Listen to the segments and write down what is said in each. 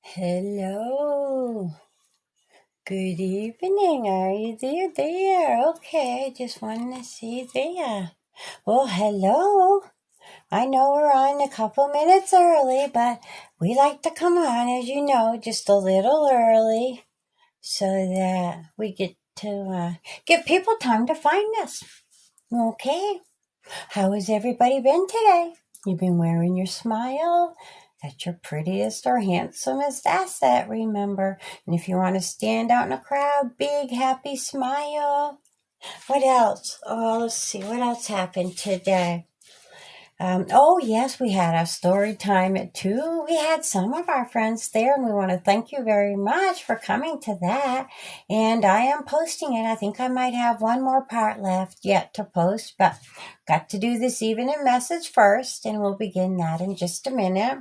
Hello. Good evening. Are you there? Okay, just wanted to see there. Well, hello. I know we're on a couple minutes early, but we like to come on, as you know, just a little early so that we get to give people time to find us. Okay. How has everybody been today? You've been wearing your smile. That's your prettiest or handsomest asset, remember. And if you want to stand out in a crowd, big, happy smile. What else? Oh, let's see. What else happened today? Oh, yes, we had a story time at 2. We had some of our friends there, and we want to thank you very much for coming to that. And I am posting it. I think I might have one more part left yet to post, but got to do this evening message first, and we'll begin that in just a minute.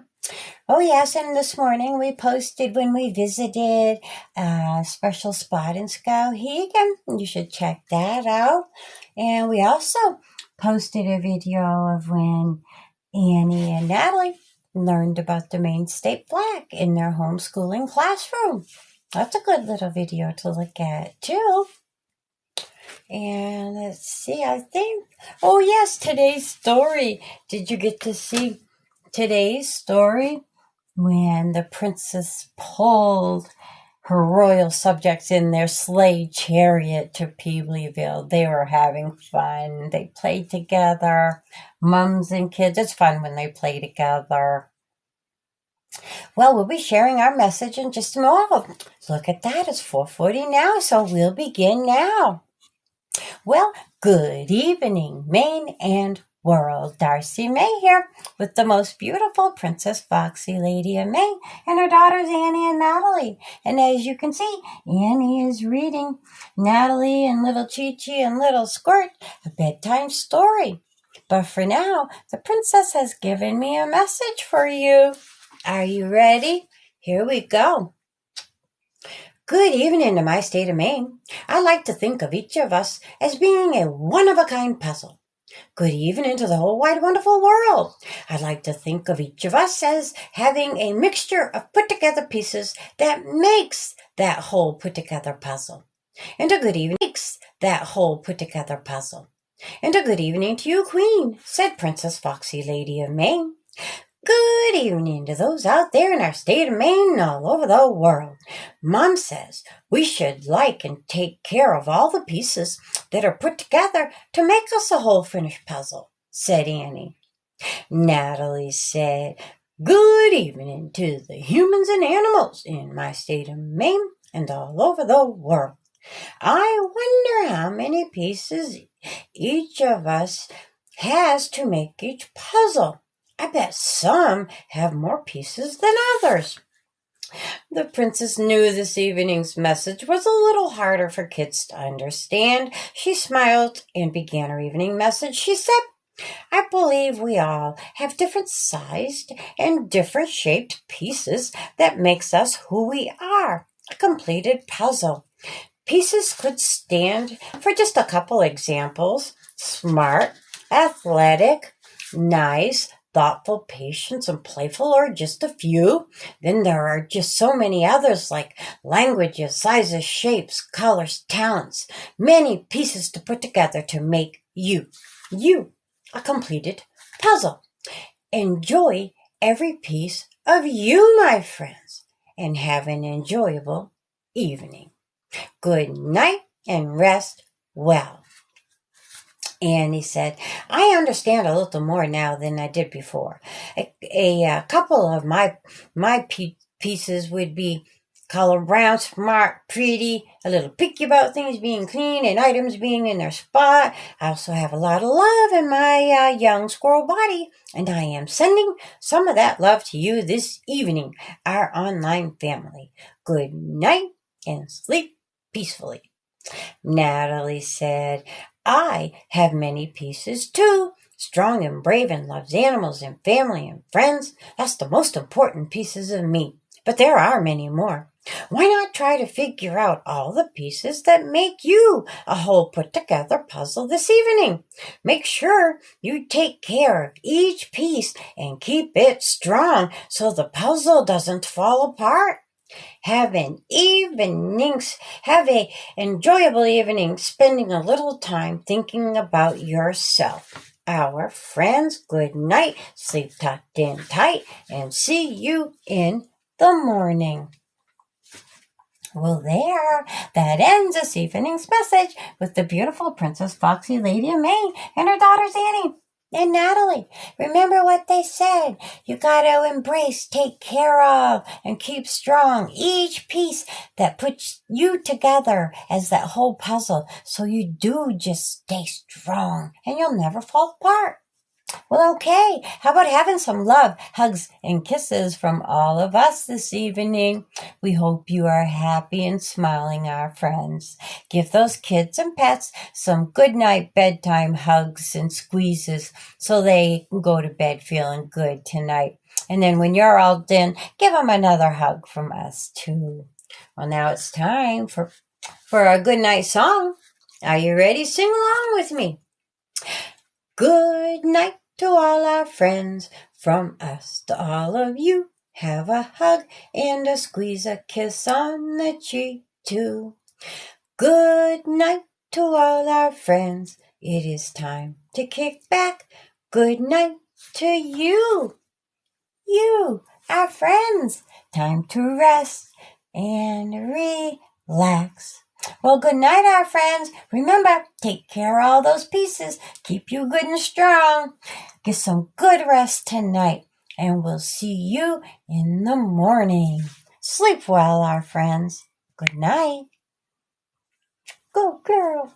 Oh, yes, and this morning we posted when we visited a special spot in Skowhegan. You should check that out. And we also posted a video of when Annie and Natalie learned about the Maine state flag in their homeschooling classroom. That's a good little video to look at, too. And let's see, oh yes, today's story. Did you get to see today's story? When the princess pulled her royal subjects in their sleigh chariot to Peeblyville. They were having fun. They played together. Mums and kids. It's fun when they play together. Well, we'll be sharing our message in just a moment. Look at that. It's 4:40 now, so we'll begin now. Well, good evening, Maine and world. Darcy May here with the most beautiful Princess Foxy Lady of Maine and her daughters Annie and Natalie. And as you can see, Annie is reading Natalie and little Chi-Chi and little Squirt a bedtime story. But for now, the princess has given me a message for you. Are you ready? Here we go. Good evening to my state of Maine. I like to think of each of us as being a one-of-a-kind puzzle. Good evening to the whole wide wonderful world. I'd like to think of each of us as having a mixture of put-together pieces that makes that whole put-together puzzle. And a good evening makes that whole put-together puzzle. And a good evening to you, Queen, said Princess Foxy Lady of Maine. Good evening to those out there in our state of Maine and all over the world. Mom says we should like and take care of all the pieces that are put together to make us a whole finished puzzle, said Annie. Natalie said, good evening to the humans and animals in my state of Maine and all over the world. I wonder how many pieces each of us has to make each puzzle. I bet some have more pieces than others. The princess knew this evening's message was a little harder for kids to understand. She smiled and began her evening message. She said, I believe we all have different sized and different shaped pieces that makes us who we are, a completed puzzle. Pieces could stand for just a couple examples: smart, athletic, nice, thoughtful, patient, and playful are just a few. Then there are just so many others like languages, sizes, shapes, colors, talents, many pieces to put together to make you, a completed puzzle. Enjoy every piece of you, my friends, and have an enjoyable evening. Good night and rest well. Annie said, I understand a little more now than I did before. A couple of my pieces would be color brown, smart, pretty, a little picky about things being clean and items being in their spot. I also have a lot of love in my young squirrel body, and I am sending some of that love to you this evening, our online family. Good night and sleep peacefully. Natalie said, I have many pieces too. Strong and brave and loves animals and family and friends. That's the most important pieces of me. but there are many more. Why not try to figure out all the pieces that make you a whole put together puzzle this evening? Make sure you take care of each piece and keep it strong so the puzzle doesn't fall apart. Have an enjoyable evening spending a little time thinking about yourself. Our friends, good night, sleep tucked in tight, and see you in the morning. Well, that ends this evening's message with the beautiful Princess Foxy Lady of Maine and her daughters Annie and Natalie. Remember what they said. You got to embrace, take care of, and keep strong each piece that puts you together as that whole puzzle, so you do just stay strong and you'll never fall apart. Well, okay. How about having some love, hugs, and kisses from all of us this evening? We hope you are happy and smiling, our friends. Give those kids and pets some good night bedtime hugs and squeezes so they can go to bed feeling good tonight. And then when you're all done, give them another hug from us too. Well, now it's time for a good night song. Are you ready? Sing along with me. Good night to all our friends, from us to all of you. Have a hug and a squeeze, a kiss on the cheek too. Good night to all our friends. It is time to kick back. Good night to you, our friends. Time to rest and relax. Well, good night, our friends. Remember, take care of all those pieces. Keep you good and strong. Get some good rest tonight, and we'll see you in the morning. Sleep well, our friends. Good night. Go, girl.